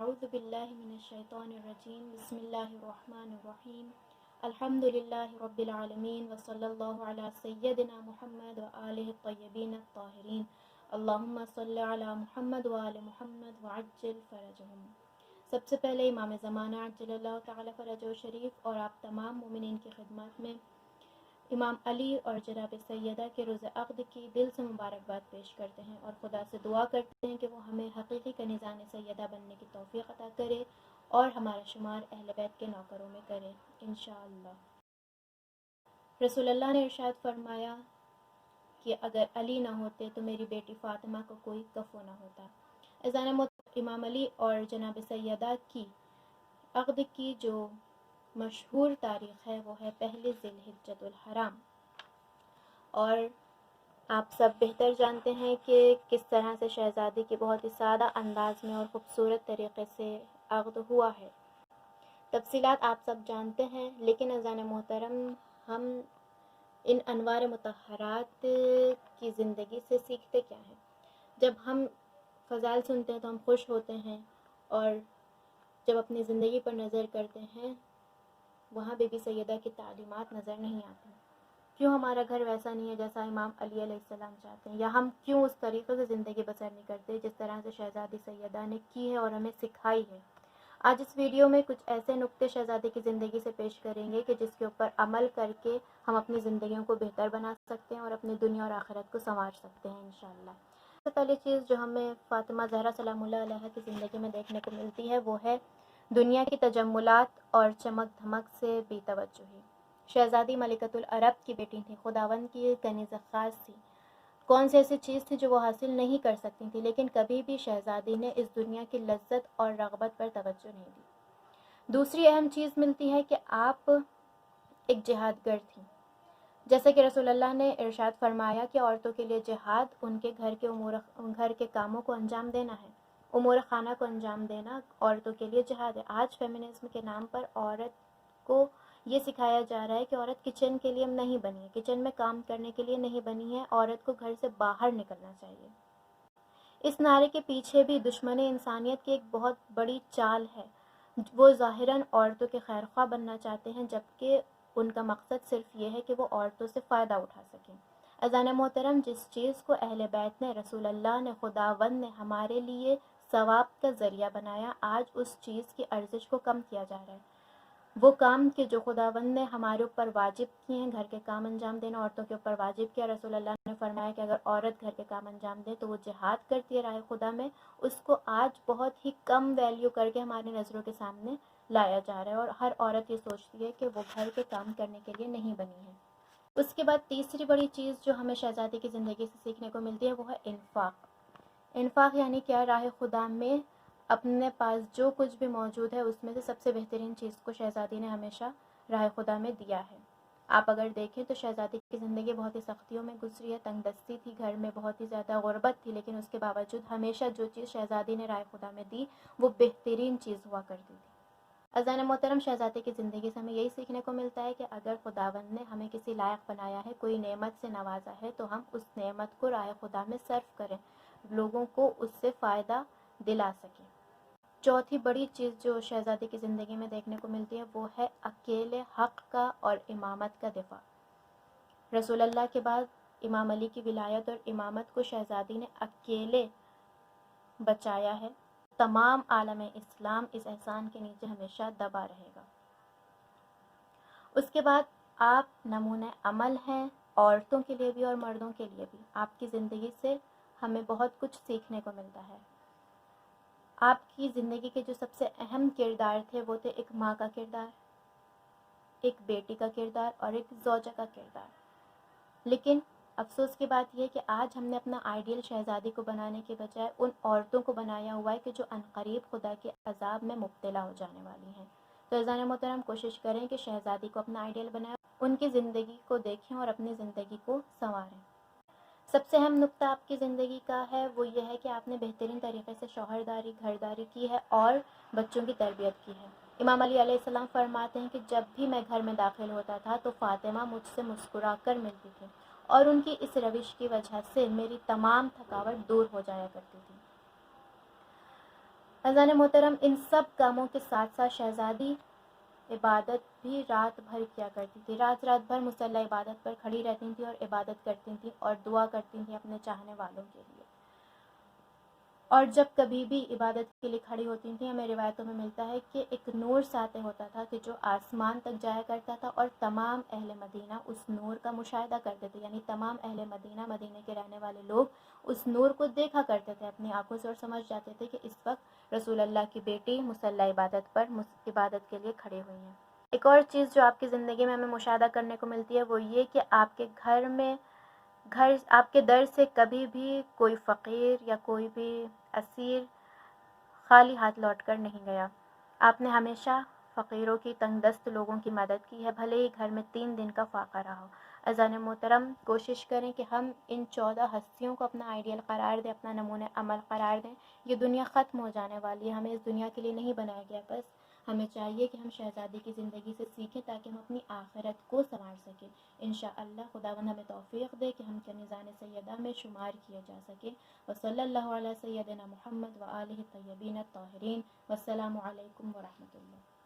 اعوذ باللہ من الشیطان الرجیم بسم اللہ الرحمن الرحیم الحمدللہ رب العالمین وصلی اللہ علی سیدنا محمد وآلہ الطیبین الطاہرین اللہم صلی علی محمد وآل محمد وعجل فرجہم۔ سب سے پہلے امام زمانہ عجل اللہ تعالی فرجہ شریف اور آپ تمام مومنین کی خدمت میں امام علی اور جناب سیدہ کے روز عقد کی دل سے مبارکباد پیش کرتے ہیں اور خدا سے دعا کرتے ہیں کہ وہ ہمیں حقیقی کنیزان سیدہ بننے کی توفیق عطا کرے اور ہمارا شمار اہل بیت کے نوکروں میں کرے انشاءاللہ۔ رسول اللہ نے ارشاد فرمایا کہ اگر علی نہ ہوتے تو میری بیٹی فاطمہ کو کوئی کفو نہ ہوتا۔ اذان امام علی اور جناب سیدہ کی عقد کی جو مشہور تاریخ ہے وہ ہے پہلی ذی الحجۃ الحرام، اور آپ سب بہتر جانتے ہیں کہ کس طرح سے شہزادی کی بہت ہی سادہ انداز میں اور خوبصورت طریقے سے عقد ہوا ہے۔ تفصیلات آپ سب جانتے ہیں، لیکن اذان محترم ہم ان انوار مطہرات کی زندگی سے سیکھتے کیا ہیں؟ جب ہم فضائل سنتے ہیں تو ہم خوش ہوتے ہیں، اور جب اپنی زندگی پر نظر کرتے ہیں وہاں بی بی سیدہ کی تعلیمات نظر نہیں آتی۔ کیوں ہمارا گھر ویسا نہیں ہے جیسا امام علی علیہ السلام چاہتے ہیں، یا ہم کیوں اس طریقے سے زندگی بسر نہیں کرتے جس طرح سے شہزادی سیدہ نے کی ہے اور ہمیں سکھائی ہے۔ آج اس ویڈیو میں کچھ ایسے نکتے شہزادی کی زندگی سے پیش کریں گے کہ جس کے اوپر عمل کر کے ہم اپنی زندگیوں کو بہتر بنا سکتے ہیں اور اپنی دنیا اور آخرت کو سنوار سکتے ہیں انشاءاللہ۔ سب سے پہلی چیز جو ہمیں فاطمہ زہرا سلام اللہ علیہا کی زندگی میں دیکھنے کو ملتی ہے وہ ہے دنیا کی تجملات اور چمک دھمک سے بے توجہی۔ شہزادی ملکۃ العرب کی بیٹی تھی، خداوند کی کنیز خاص تھی۔ کون سی ایسی چیز تھی جو وہ حاصل نہیں کر سکتی تھی، لیکن کبھی بھی شہزادی نے اس دنیا کی لذت اور رغبت پر توجہ نہیں دی۔ دوسری اہم چیز ملتی ہے کہ آپ ایک جہاد گر تھیں۔ جیسے کہ رسول اللہ نے ارشاد فرمایا کہ عورتوں کے لیے جہاد ان کے گھر کے کاموں کو انجام دینا ہے، امور خانہ کو انجام دینا عورتوں کے لیے جہاد ہے۔ آج فیمنزم کے نام پر عورت کو یہ سکھایا جا رہا ہے کہ عورت کچن کے لیے نہیں بنی ہے، کچن میں کام کرنے کے لیے نہیں بنی ہے، عورت کو گھر سے باہر نکلنا چاہیے۔ اس نعرے کے پیچھے بھی دشمن انسانیت کی ایک بہت بڑی چال ہے۔ وہ ظاہراً عورتوں کے خیر خواہ بننا چاہتے ہیں، جبکہ ان کا مقصد صرف یہ ہے کہ وہ عورتوں سے فائدہ اٹھا سکیں۔ اذان محترم، جس چیز کو اہل بیت نے، رسول اللہ نے، خداوند نے ہمارے لیے ثواب کا ذریعہ بنایا، آج اس چیز کی ارزش کو کم کیا جا رہا ہے۔ وہ کام کہ جو خداوند نے ہمارے اوپر واجب کیے ہیں، گھر کے کام انجام دینا عورتوں کے اوپر واجب کیا۔ رسول اللہ نے فرمایا کہ اگر عورت گھر کے کام انجام دے تو وہ جہاد کرتی ہے راہ خدا میں، اس کو آج بہت ہی کم ویلیو کر کے ہماری نظروں کے سامنے لایا جا رہا ہے، اور ہر عورت یہ سوچتی ہے کہ وہ گھر کے کام کرنے کے لیے نہیں بنی ہے۔ اس کے بعد تیسری بڑی چیز جو ہمیں شہزادی کی زندگی سے سیکھنے کو ملتی ہے وہ ہے انفاق۔ انفاق یعنی کیا؟ راہ خدا میں اپنے پاس جو کچھ بھی موجود ہے اس میں سے سب سے بہترین چیز کو شہزادی نے ہمیشہ راہ خدا میں دیا ہے۔ آپ اگر دیکھیں تو شہزادی کی زندگی بہت ہی سختیوں میں گزری ہے، تنگ دستی تھی، گھر میں بہت ہی زیادہ غربت تھی، لیکن اس کے باوجود ہمیشہ جو چیز شہزادی نے راہ خدا میں دی وہ بہترین چیز ہوا کرتی تھی۔ اذان محترم، شہزادی کی زندگی سے ہمیں یہی سیکھنے کو ملتا ہے کہ اگر خداوند نے ہمیں کسی لائق بنایا ہے، کوئی نعمت سے نوازا ہے، تو ہم اس نعمت کو راہ خدا میں صرف کریں، لوگوں کو اس سے فائدہ دلا سکیں۔ چوتھی بڑی چیز جو شہزادی کی زندگی میں دیکھنے کو ملتی ہے وہ ہے اکیلے حق کا اور امامت کا دفاع۔ رسول اللہ کے بعد امام علی کی ولایت اور امامت کو شہزادی نے اکیلے بچایا ہے۔ تمام عالم اسلام اس احسان کے نیچے ہمیشہ دبا رہے گا۔ اس کے بعد آپ نمونہ عمل ہیں، عورتوں کے لیے بھی اور مردوں کے لیے بھی۔ آپ کی زندگی سے ہمیں بہت کچھ سیکھنے کو ملتا ہے۔ آپ کی زندگی کے جو سب سے اہم کردار تھے وہ تھے ایک ماں کا کردار، ایک بیٹی کا کردار اور ایک زوجہ کا کردار۔ لیکن افسوس کی بات یہ کہ آج ہم نے اپنا آئیڈیل شہزادی کو بنانے کے بجائے ان عورتوں کو بنایا ہوا ہے کہ جو عنقریب خدا کے عذاب میں مبتلا ہو جانے والی ہیں۔ تو اذان محترم کوشش کریں کہ شہزادی کو اپنا آئیڈیل بنائیں، ان کی زندگی کو دیکھیں اور اپنی زندگی کو سنواریں۔ سب سے اہم نقطہ آپ کی زندگی کا ہے وہ یہ ہے کہ آپ نے بہترین طریقے سے شوہرداری، گھرداری کی ہے اور بچوں کی تربیت کی ہے۔ امام علی علیہ السلام فرماتے ہیں کہ جب بھی میں گھر میں داخل ہوتا تھا تو فاطمہ مجھ سے مسکرا کر ملتی تھی، اور ان کی اس روش کی وجہ سے میری تمام تھکاوٹ دور ہو جایا کرتی تھی۔ اذان محترم، ان سب کاموں کے ساتھ ساتھ شہزادی عبادت بھی رات بھر کیا کرتی تھی. رات بھر مصلی عبادت پر کھڑی رہتی تھیں اور عبادت کرتی تھیں اور دعا کرتی تھیں اپنے چاہنے والوں کے لیے. اور جب کبھی بھی عبادت کے لیے کھڑی ہوتی تھیں، ہمیں روایتوں میں ملتا ہے کہ ایک نور ساتھ ہوتا تھا کہ جو آسمان تک جایا کرتا تھا، اور تمام اہل مدینہ اس نور کا مشاہدہ کرتے تھے. یعنی تمام اہل مدینہ، مدینہ کے رہنے والے لوگ اس نور کو دیکھا کرتے تھے اپنی آنکھوں سے، اور سمجھ جاتے تھے کہ اس وقت رسول اللہ کی بیٹی مصلی عبادت پر عبادت کے لیے کھڑے ہوئی ہیں. ایک اور چیز جو آپ کی زندگی میں ہمیں مشاہدہ کرنے کو ملتی ہے وہ یہ کہ آپ کے آپ کے در سے کبھی بھی کوئی فقیر یا کوئی بھی اسیر خالی ہاتھ لوٹ کر نہیں گیا. آپ نے ہمیشہ فقیروں کی، تنگ دست لوگوں کی مدد کی ہے، بھلے ہی گھر میں 3 دن کا فاقہ رہا ہو. اذان محترم، کوشش کریں کہ ہم ان 14 ہستیوں کو اپنا آئیڈیل قرار دیں، اپنا نمونہ عمل قرار دیں. یہ دنیا ختم ہو جانے والی ہے، ہمیں اس دنیا کے لیے نہیں بنایا گیا. بس ہمیں چاہیے کہ ہم شہزادی کی زندگی سے سیکھیں تاکہ ہم اپنی آخرت کو سنوار سکیں. انشاءاللہ خداوند ہمیں توفیق دے کہ ہم کنیزان سیدہ میں شمار کیے جا سکیں. وصلی اللہ علی سیدنا محمد و آلہ الطیبین الطاہرین. والسلام علیکم ورحمۃ اللہ.